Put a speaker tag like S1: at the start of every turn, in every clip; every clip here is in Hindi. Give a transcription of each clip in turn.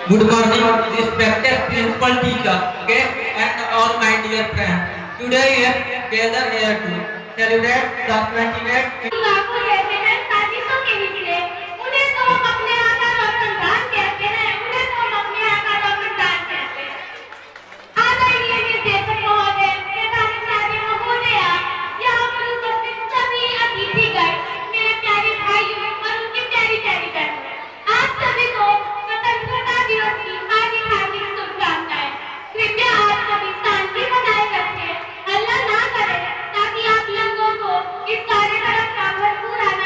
S1: Good morning, respected principal teacher, guests, and all my dear friends. Today we are gathered here to celebrate the 28th.
S2: लाखों रहते हैं साजिशों के निचले, उन्हें तो हम अपने आकार और संतान कहते हैं, उन्हें तो हम अपने आकार और संतान कहते हैं। आदरणीय निर्देशक महोदय, प्रधानाचार्य महोदया, यहाँ पर उपस्थित सभी अतिथिगण, मेरे प्यारे भाइयों और उनकी प्यारी प्यारी बहनों, आप सभी को स्वतंत्रता दिवस की हार्दिक हार्दिक शुभकामनाएं। कृपया आप सभी शांति बनाए रखें, हल्ला ना करें, ताकि आप लोगों को इस कार्यक्रम का भरपूर आनंद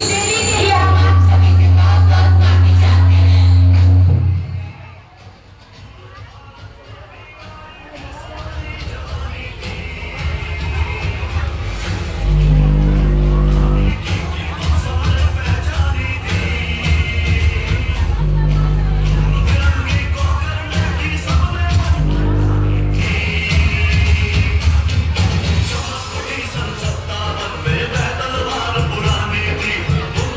S2: देवी के ही हम आप सभी से बहुत बहुत माफी चाहते हैं।
S3: में तलवार पुरानी थी।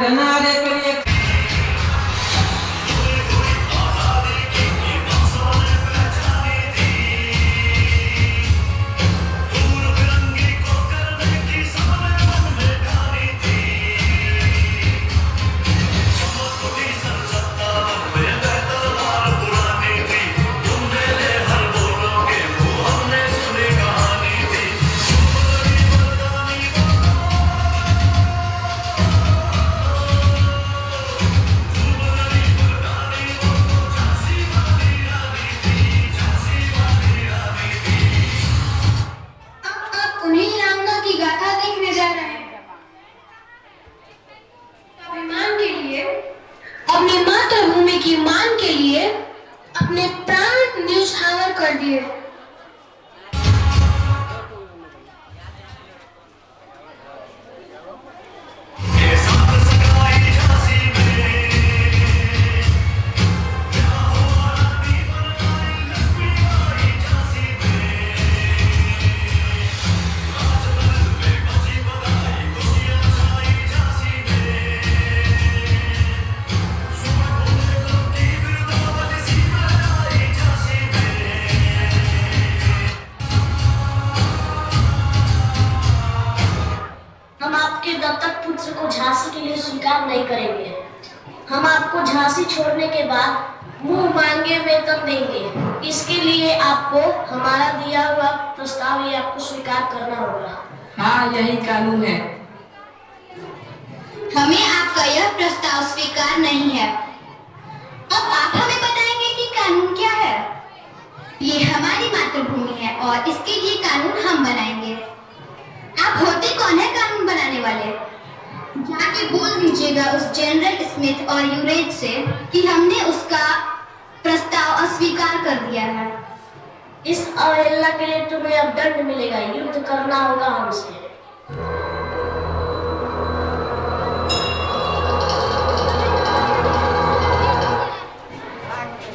S1: जननारे के लिए
S2: अपनी मातृभूमि की मान के लिए अपने प्राण न्यौछावर कर दिए। हम आपके दत्तक पुत्र को झांसी के लिए स्वीकार नहीं करेंगे। हम आपको झांसी छोड़ने के बाद मुंह मांगे वेतन देंगे। इसके लिए आपको हमारा दिया हुआ प्रस्ताव ये आपको स्वीकार करना होगा।
S1: हाँ, यही कानून है।
S2: हमें आपका यह प्रस्ताव स्वीकार नहीं है। अब आप हमें बताएंगे कि कानून क्या है? ये हमारी मातृभूमि है और इसके लिए कानून हम बनाएंगे। आप होते कौन है कानून बनाने वाले? जाके बोल दीजिएगा उस जनरल स्मिथ और यूरेज से कि हमने उसका प्रस्ताव अस्वीकार कर दिया है। इस अवहेलना के लिए तुम्हें अब दंड मिलेगा। युद्ध करना होगा हमसे।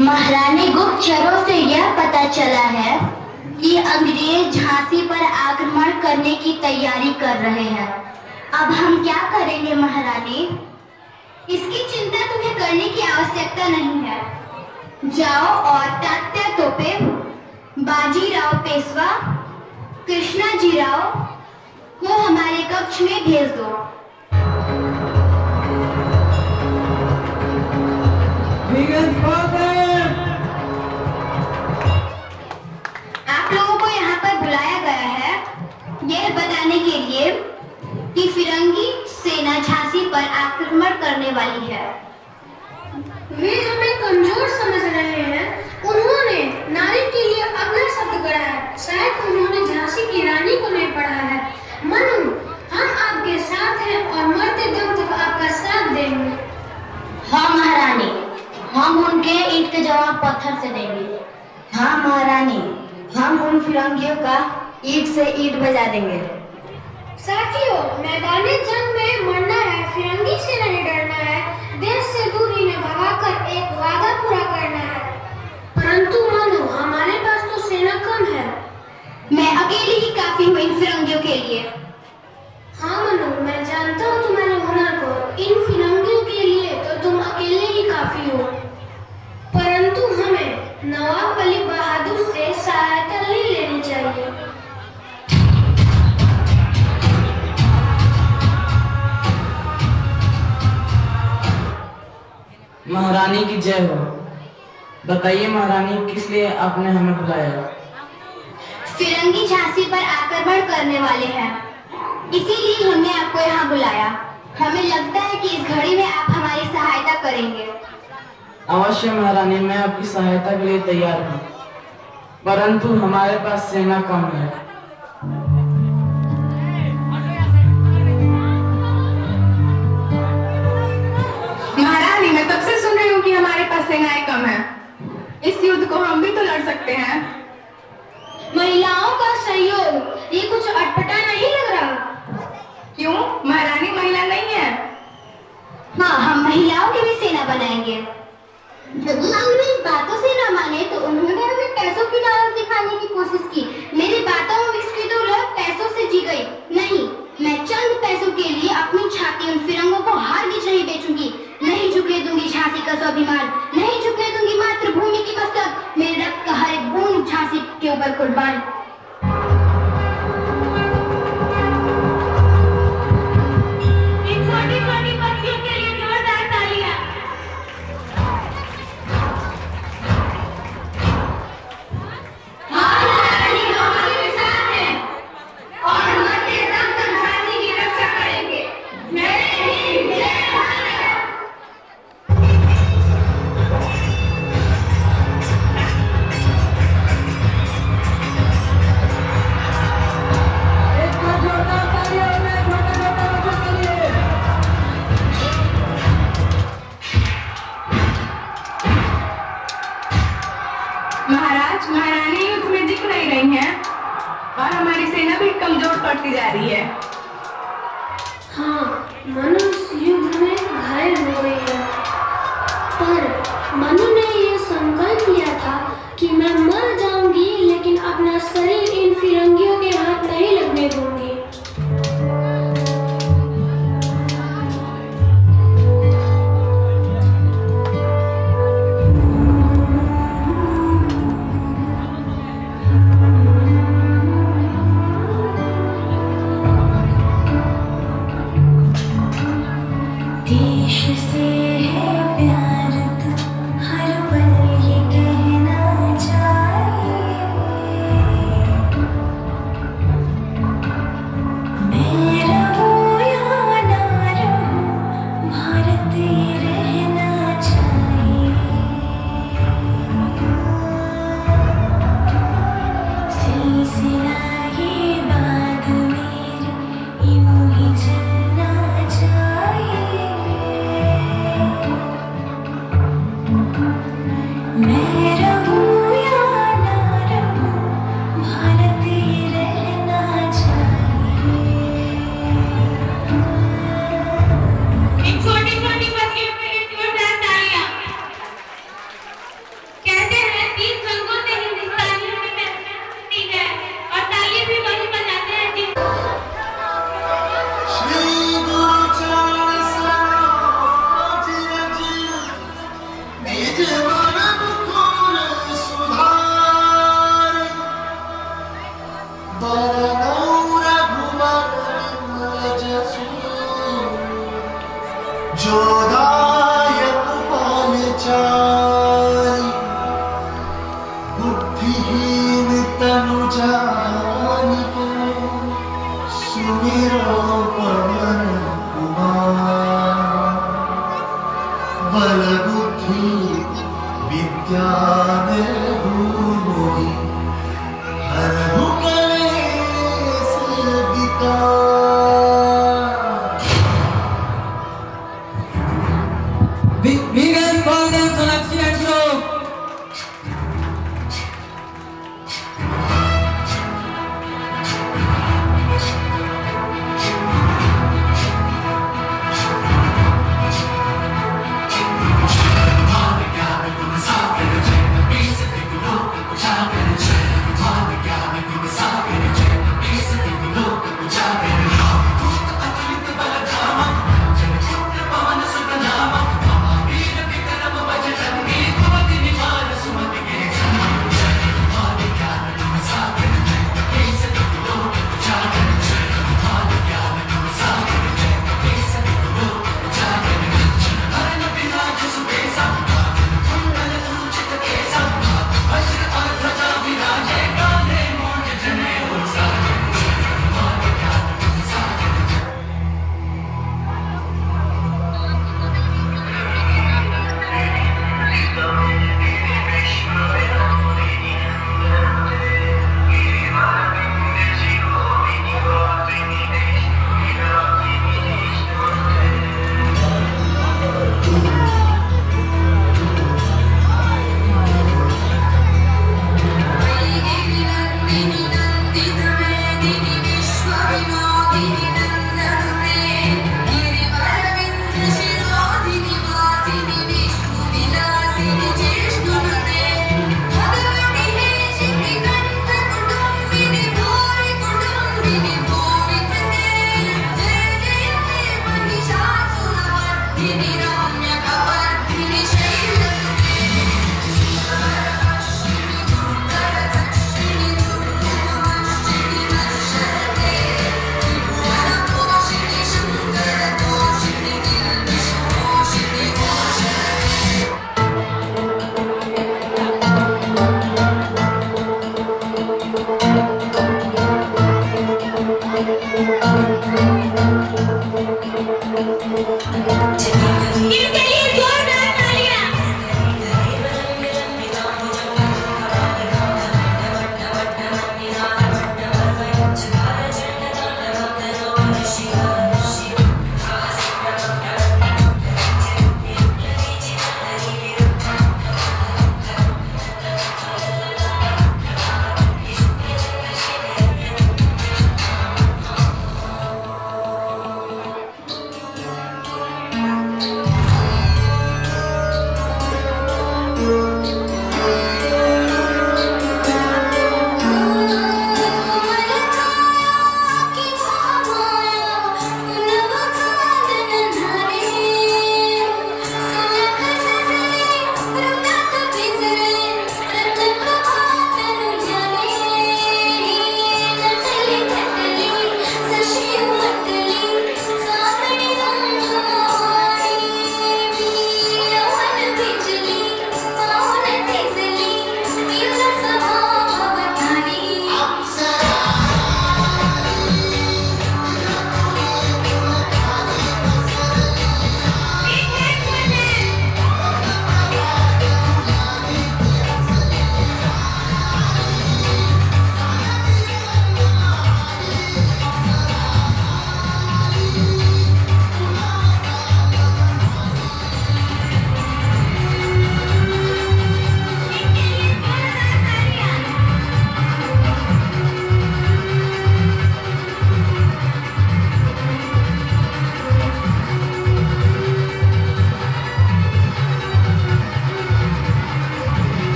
S2: महारानी गुप्तचरों से यह पता चला है कि अंग्रेज झांसी पर आक्रमण करने की तैयारी कर रहे हैं। अब हम क्या करेंगे महारानी? इसकी चिंता तुम्हें करने की आवश्यकता नहीं है। जाओ और तात्या तोपे, बाजीराव पेशवा, कृष्णाजी राव को हमारे कक्ष में भेज दो। आप लोगों को यहाँ पर बुलाया गया है यह बताने के लिए कि फिरंगी सेना झांसी पर आक्रमण करने वाली है। वे हमें कमजोर समझ रहे हैं। उन्होंने नारी के लिए अगला शब्द गढ़ा है। शायद उन्होंने झांसी की रानी को नहीं पढ़ा है। मनु, हम आपके साथ हैं और मरते दम तक आपका साथ देंगे। हाँ महारानी, हम उनके ईंट के जवाब पत्थर से देंगे। हाँ महारानी, हम उन फिरंगियों का ईंट से ईंट बजा देंगे। साथियों, मैदानी जंग में मरना है, फिरंगी से नहीं डरना है। देश से दूरी में भगाकर एक वादा पूरा करना है। परंतु मनु, हमारे पास तो सेना कम है। मैं अकेली ही काफी हूँ इन फिरंगियों के लिए। हाँ मनु, मैं जानता हूँ तुम्हारे हुनर को। इन फिरंगियों के लिए तो तुम अकेले ही काफी हो। परंतु हमें नवाब अली बहादुर से सहायता नहीं लेनी चाहिए।
S1: महारानी की जय हो। बताइए महारानी, किस लिए आपने हमें बुलाया?
S2: फिरंगी झांसी पर आक्रमण करने वाले हैं, इसीलिए हमने आपको यहाँ बुलाया। हमें लगता है कि इस घड़ी में आप हमारी सहायता करेंगे।
S1: अवश्य महारानी, मैं आपकी सहायता के लिए तैयार हूँ, परंतु हमारे पास सेना कम है।
S3: महारानी, मैं तब से सुन रही हूँ कि हमारे पास सेनाएं कम है। इस युद्ध को हम भी तो लड़ सकते हैं।
S2: महिलाओं का सहयोग, ये कुछ अटपटा नहीं लग रहा?
S3: क्यों? महारानी महिला नहीं है?
S2: हाँ, हम महिलाओं की भी सेना बनाएंगे। यदि अंग्रेज बातों से न माने तो उन्होंने हमें पैसों की दौलत दिखाने की कोशिश की। मेरी बातों में विस्कृत पैसों से जी गई। नहीं, मैं
S4: चंद पैसों के लिए अपनी छाती उन फिरंगों को हारगी नहीं बेचूंगी। नहीं झुकने दूंगी झांसी का स्वाभिमान, नहीं झुकने दूंगी मातृभूमि की मस्तक। मेरे रक्त का हर एक बूंद झांसी के ऊपर कुर्बान।
S3: महाराज महारानी युद्ध में दिख नहीं रही हैं और हमारी सेना भी कमजोर पड़ती जा रही है।
S5: हाँ, मनु इस युद्ध में घायल हो गई है, पर मनु ने यह संकल्प लिया था कि मैं मर जाऊंगी लेकिन अपना शरीर इन फिरंगियों के हाथ नहीं लगने दूंगी।
S6: देश से है प्यार तो हर पल ये कहना चाहिए। मैं रहूं या ना रहूं, भारत ये रहना चाहिए। सिलसिला ये बात मेरी यूं ही चलना चाहिए। मैं रहूं या ना रहूं, भारत ये रहना चाहिए।
S2: एक छोटी छोटी बच्चियों के लिए जोरदार तालियां। कहते हैं 30 रंगों से हिंदुस्तानियों की पहचान होती है और ताली भी वही बजाते हैं जिन
S7: श्री गुरु चरण सरोज रज, निज मन मुकुर सुधार। बरनउँ रघुवर जसु, जो दायक फल चारि। बुद्धिहीन तनु जानिके, सुमिरो पवन कुमार। बल बुद्धि विद्या देहु मोहि, हरहु कलेश विकार।
S1: Vegan Golden Sonakshi and Show.
S7: अतुलित बल धामा, जन पुत्र पवन सुत नामा। वीर विक्रम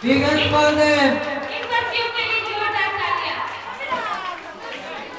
S1: Biggest for them.